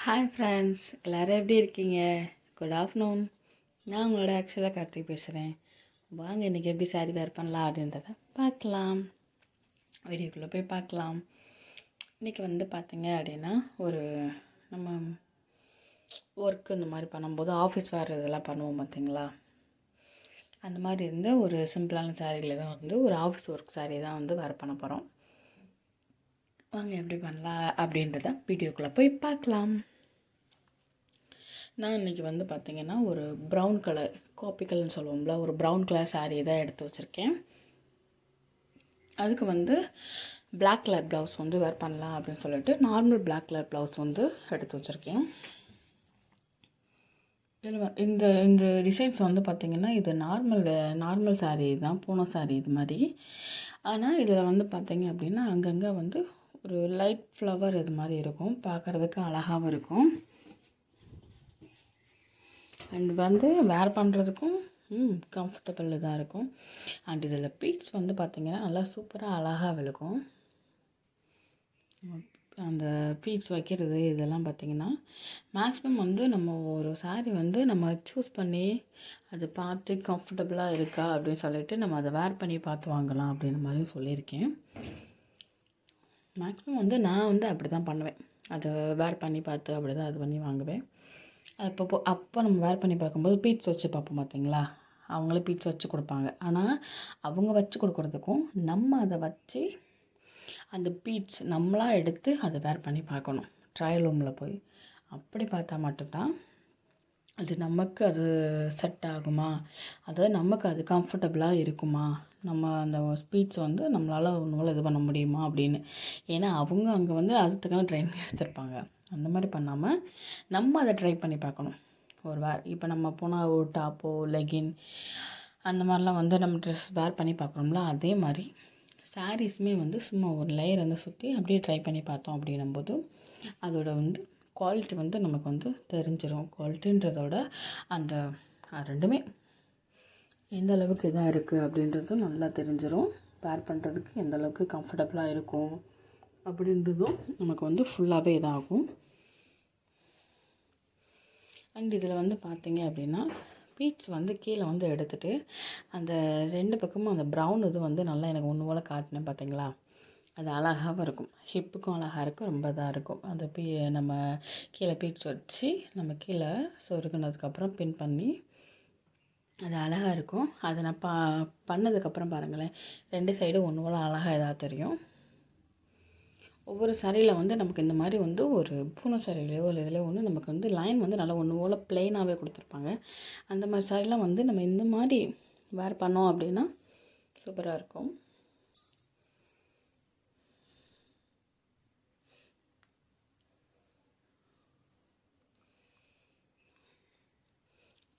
Hi friends, எல்லோரும் எப்படி இருக்கீங்க? Good afternoon. நான் உங்களோட ஆக்சுவலாக கார்த்திக் பேசுகிறேன். வாங்க இன்றைக்கி எப்படி சாரீ வேர் பண்ணலாம் அப்படின்றத பார்க்கலாம். வீடியோக்குள்ளே போய் பார்க்கலாம். இன்றைக்கி வந்து பார்த்திங்க அப்படின்னா ஒரு நம்ம ஒர்க்கு இந்த மாதிரி பண்ணும்போது ஆஃபீஸ் வேர் இதெல்லாம் பண்ணுவோம் பார்த்திங்களா, அந்த மாதிரி இருந்த ஒரு சிம்பிளான சாரியில் தான் வந்து ஒரு ஆஃபீஸ் ஒர்க் சாரீ தான் வந்து வேர் பண்ண போகிறோம். வாங்க எப்படி பண்ணலாம் அப்படின்றத வீடியோக்குள்ளே போய் பார்க்கலாம். நான் இன்றைக்கி வந்து பார்த்திங்கன்னா ஒரு ப்ரௌன் கலர் காப்பி கலர்னு சொல்லுவோம்ல, ஒரு ப்ரௌன் கலர் சாரீ தான் எடுத்து வச்சுருக்கேன். அதுக்கு வந்து பிளாக் கலர் ப்ளவுஸ் வந்து வேர் பண்ணலாம் அப்படின்னு சொல்லிட்டு நார்மல் பிளாக் கலர் ப்ளவுஸ் வந்து எடுத்து வச்சுருக்கேன். இதில் இந்த இந்த டிசைன்ஸ் வந்து பார்த்திங்கன்னா இது நார்மல் சாரீ தான், பூனை சாரீ இது மாதிரி. ஆனால் இதில் வந்து பார்த்திங்க அப்படின்னா அங்கங்கே வந்து ஒரு லைட் ஃப்ளவர் இது மாதிரி இருக்கும், பார்க்குறதுக்கு அழகாகவும் இருக்கும். அண்ட் வந்து வேர் பண்ணுறதுக்கும் கம்ஃபர்டபுள் தான் இருக்கும். அண்ட் இதில் பீட்ஸ் வந்து பார்த்திங்கன்னா நல்லா சூப்பராக அழகாக விழுக்கும். அந்த பீட்ஸ் வைக்கிறது இதெல்லாம் பார்த்திங்கன்னா மேக்ஸிமம் வந்து நம்ம ஒரு சாரீ வந்து நம்ம சூஸ் பண்ணி அதை பார்த்து கம்ஃபர்டபுளாக இருக்கா அப்படின்னு சொல்லிட்டு நம்ம அதை வேர் பண்ணி பார்த்து வாங்கலாம் அப்படின்ற மாதிரி சொல்லியிருக்கேன். மேக்ஸிமம் வந்து நான் வந்து அப்படி தான் பண்ணுவேன். அதை வேர் பண்ணி பார்த்து அப்படி தான் அது பண்ணி வாங்குவேன். அப்போ நம்ம வேர் பண்ணி பார்க்கும்போது பீட்ஸ் வச்சு பார்ப்போம் பார்த்திங்களா, அவங்களே பீட்ஸ் வச்சு கொடுப்பாங்க. ஆனால் அவங்க வச்சு கொடுக்குறதுக்கும் நம்ம அதை வச்சு அந்த பீட்ஸ் நம்மளாக எடுத்து அதை வேர் பண்ணி பார்க்கணும் ட்ரையல் ரூமில் போய். அப்படி பார்த்தா மட்டும்தான் அது செட் ஆகுமா, அதாவது நமக்கு அது கம்ஃபர்டபுளாக இருக்குமா, நம்ம அந்த ஸ்பீட்ஸ் வந்து நம்மளால் ஒன்றும் இது பண்ண முடியுமா அப்படின்னு. ஏன்னா அவங்க அங்கே வந்து அதுக்கான ட்ரைனிங் எடுத்திருப்பாங்க. அந்த மாதிரி பண்ணாமல் நம்ம அதை ட்ரை பண்ணி பார்க்கணும். இப்போ நம்ம போனால் ஒரு டாப்போ லெகின் அந்த மாதிரிலாம் வந்து நம்ம ட்ரெஸ் வேர் பண்ணி பார்க்குறோம்ல, அதே மாதிரி சாரீஸுமே வந்து சும்மா ஒரு லேயர் வந்து சுற்றி அப்படியே ட்ரை பண்ணி பார்த்தோம் அப்படின்னும்போது அதோட வந்து குவாலிட்டி வந்து நமக்கு வந்து தெரிஞ்சிடும். குவாலிட்டின்றதோட அந்த ரெண்டுமே எந்த அளவுக்கு இதாக இருக்குது அப்படின்றதும் நல்லா தெரிஞ்சிடும். வேர் பண்ணுறதுக்கு எந்த அளவுக்கு கம்ஃபர்டபுளாக இருக்கும் அப்படின்றதும் நமக்கு வந்து ஃபுல்லாகவே இதாகும். அண்ட் இதில் வந்து பார்த்திங்க அப்படின்னா பீட்ஸ் வந்து கீழே வந்து எடுத்துகிட்டு அந்த ரெண்டு பக்கமும் அந்த ப்ரௌன் இது வந்து நல்லா எனக்கு ஒன்று போல் காட்டினேன் பார்த்திங்களா, அது அழகாகவும் இருக்கும், ஹிப்புக்கும் அழகாக இருக்கும், ரொம்ப இதாக இருக்கும். அந்த நம்ம கீழே பீட்ஸ் வச்சு நம்ம கீழே சொருகினதுக்கப்புறம் பின் பண்ணி அது அழகாக இருக்கும். அதை நான் பண்ணதுக்கப்புறம் பாருங்களேன், ரெண்டு சைடும் ஒன்று போல் அழகாக இதாக தெரியும். ஒவ்வொரு சாரியில் வந்து நமக்கு இந்த மாதிரி வந்து ஒரு பூனை சாரிலையோ இல்லை இதில் ஒன்று நமக்கு வந்து லைன் வந்து நல்லா ஒன்று போல் ப்ளெயினாகவே கொடுத்துருப்பாங்க. அந்த மாதிரி சாரிலாம் வந்து நம்ம இந்த மாதிரி வேர் பண்ணோம் அப்படின்னா சூப்பராக இருக்கும்.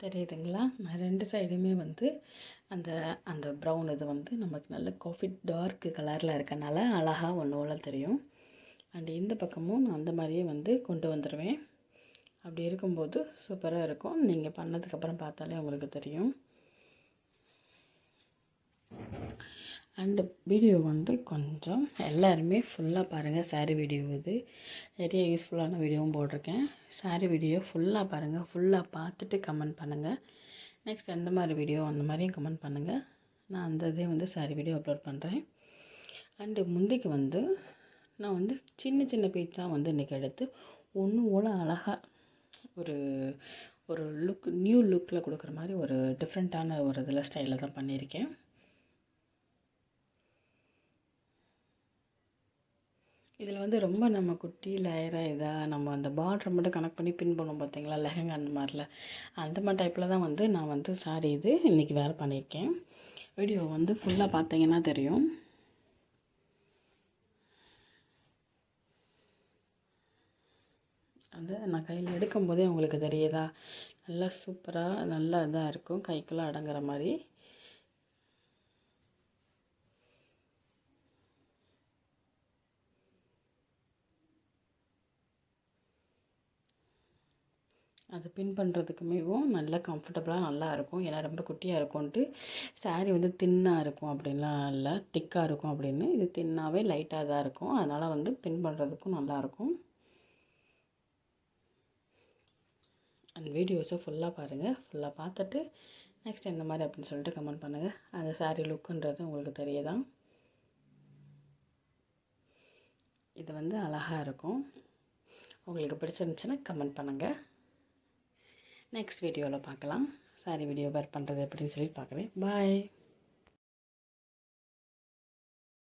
தெரியுதுங்களா, நான் ரெண்டு சைடுமே வந்து அந்த அந்த ப்ரௌன் இது வந்து நமக்கு நல்ல காஃபி டார்க் கலரில் இருக்கனால அழகாக ஒன்று போல் தெரியும். அண்ட் இந்த பக்கமும் நான் அந்த மாதிரியே வந்து கொண்டு வந்துடுவேன். அப்படி இருக்கும்போது சூப்பராக இருக்கும். நீங்கள் பண்ணதுக்கப்புறம் பார்த்தாலே உங்களுக்கு தெரியும். அண்டு வீடியோ வந்து கொஞ்சம் எல்லாருமே ஃபுல்லாக பாருங்கள். சாரீ வீடியோ இது நிறைய யூஸ்ஃபுல்லான வீடியோவும் போட்டிருக்கேன். சாரீ வீடியோ ஃபுல்லாக பாருங்கள். ஃபுல்லாக பார்த்துட்டு கமெண்ட் பண்ணுங்கள். நெக்ஸ்ட் எந்த மாதிரி வீடியோ அந்த மாதிரியும் கமெண்ட் பண்ணுங்கள். நான் அந்த இதே வந்து சாரீ வீடியோ அப்லோட் பண்ணுறேன். அண்டு முந்திக்கு வந்து நான் வந்து சின்ன சின்ன பீட்ஸாக வந்து இன்றைக்கி எடுத்து ஒன்று போல் அழகாக ஒரு ஒரு நியூ லுக்கில் கொடுக்குற மாதிரி ஒரு டிஃப்ரெண்ட்டான ஒரு இதில் ஸ்டைலில் தான் பண்ணியிருக்கேன். இதில் வந்து ரொம்ப நம்ம குட்டி லேயராக இதாக நம்ம அந்த பார்டரை மட்டும் கனெக்ட் பண்ணி பின் பண்ணோம் பார்த்திங்களா, லெஹங்கா அந்த மாதிரி டைப்பில் தான் வந்து நான் வந்து சாரீ இது இன்றைக்கி வேர் பண்ணியிருக்கேன். வீடியோ வந்து ஃபுல்லாக பார்த்தீங்கன்னா தெரியும். அது நான் கையில் எடுக்கும்போதே உங்களுக்கு தெரியுதா, நல்லா சூப்பராக நல்லா இதாக இருக்கும், கைக்கெல்லாம் அடங்குற மாதிரி. அது பின் பண்ணுறதுக்குமேவும் நல்லா கம்ஃபர்டபுளாக நல்லா இருக்கும். ஏன்னா ரொம்ப குட்டியாக இருக்கும்ன்ட்டு சாரீ வந்து தின்னாக இருக்கும் அப்படின்லாம் இல்லை, திக்காக இருக்கும் அப்படின்னு. இது தின்னாகவே லைட்டாக தான் இருக்கும். அதனால் வந்து பின் பண்ணுறதுக்கும் நல்லாயிருக்கும். அந்த வீடியோஸை ஃபுல்லாக பாருங்கள். ஃபுல்லாக பார்த்துட்டு நெக்ஸ்ட் எந்த மாதிரி அப்படின்னு சொல்லிட்டு கமெண்ட் பண்ணுங்கள். அந்த சாரீ லுக்குன்றது உங்களுக்கு தெரியுதான். இது வந்து அழகாக இருக்கும். உங்களுக்கு பிடிச்சிருந்துச்சுன்னா கமெண்ட் பண்ணுங்கள். நெக்ஸ்ட் வீடியோவில் பார்க்கலாம். சாரீ வீடியோ வேர் பண்ணுறது எப்படின்னு சொல்லி பார்க்குறேன். பாய்.